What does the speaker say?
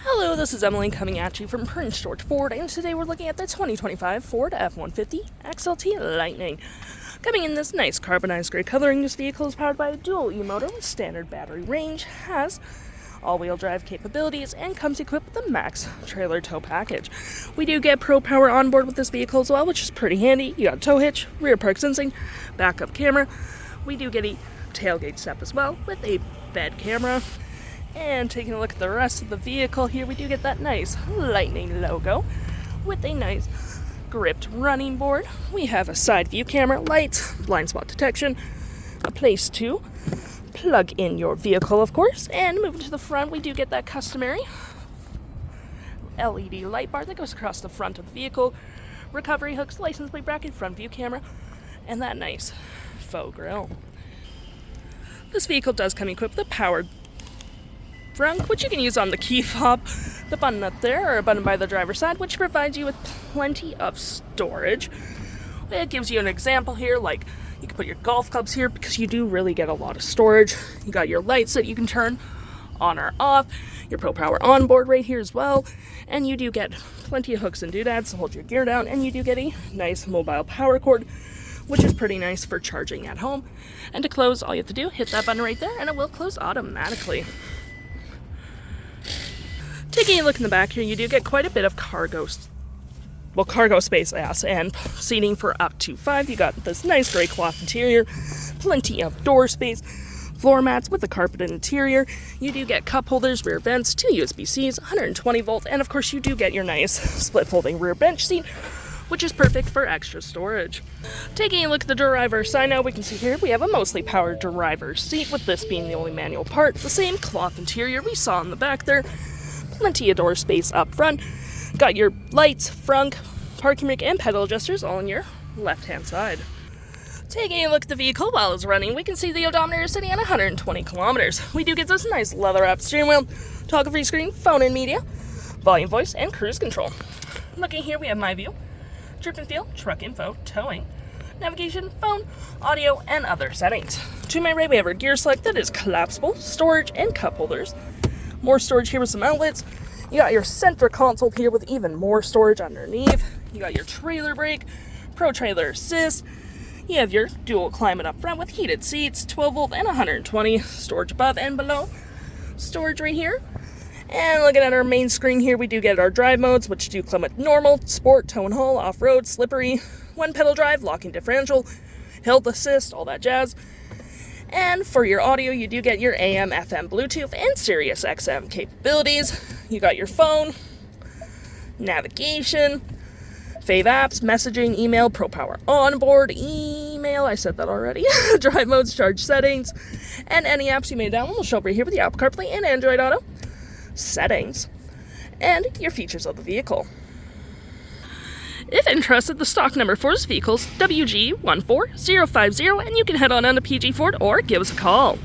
Hello, this is Emily coming at you from Prince George Ford, and today we're looking at the 2025 Ford F-150 XLT Lightning. Coming in this nice carbonized gray coloring, this vehicle is powered by a dual E-motor with standard battery range, has all-wheel drive capabilities, and comes equipped with a max trailer tow package. We do get Pro Power Onboard with this vehicle as well, which is pretty handy. You got a tow hitch, rear park sensing, backup camera. We do get a tailgate step as well with a bed camera. And taking a look at the rest of the vehicle here, we do get that nice Lightning logo with a nice gripped running board. We have a side view camera, lights, blind spot detection, a place to plug in your vehicle, of course. And moving to the front, we do get that customary LED light bar that goes across the front of the vehicle, recovery hooks, license plate bracket, front view camera, and that nice faux grille. This vehicle does come equipped with a powered Frunk, which you can use on the key fob, the button up there, or a button by the driver's side, which provides you with plenty of storage. It gives you an example here, like you can put your golf clubs here because you do really get a lot of storage. You got your lights that you can turn on or off, your Pro Power Onboard right here as well, and you do get plenty of hooks and doodads to hold your gear down, and you do get a nice mobile power cord, which is pretty nice for charging at home. And to close, all you have to do, hit that button right there, and it will close automatically. Taking a look in the back here, you do get quite a bit of cargo space, yes, and seating for up to 5. You got this nice gray cloth interior, plenty of door space, floor mats with a carpeted interior. You do get cup holders, rear vents, 2 USB-Cs, 120 volt, and of course you do get your nice split folding rear bench seat, which is perfect for extra storage. Taking a look at the driver's side now, we can see here we have a mostly powered driver's seat, with this being the only manual part. The same cloth interior we saw in the back there. Plenty of door space up front. Got your lights, frunk, parking brake, and pedal adjusters all on your left-hand side. Taking a look at the vehicle while it's running, we can see the odometer is sitting at 120 kilometers. We do get this nice leather-wrapped steering wheel, toggle-free screen, phone and media, volume, voice, and cruise control. Looking here, we have My View, Trip and Feel, Truck Info, Towing, Navigation, Phone, Audio, and other settings. To my right, we have our gear select that is collapsible, storage, and cup holders. More storage here with some outlets. You got your center console here with even more storage underneath. You got your trailer brake, Pro Trailer Assist. You have your dual climate up front with heated seats, 12 volt and 120. Storage above and below. Storage right here. And looking at our main screen here, we do get our drive modes, which do come with normal, sport, tow and haul, off-road, slippery, one pedal drive, locking differential, hill assist, all that jazz. And for your audio, you do get your AM, FM, Bluetooth, and SiriusXM capabilities. You got your phone, navigation, fave apps, messaging, email, Pro Power Onboard, email, I said that already, drive modes, charge settings, and any apps you may download will show up right here with the Apple CarPlay and Android Auto settings, and your features of the vehicle. If interested, the stock number for this vehicle is WG14050, and you can head on down to PG Ford or give us a call.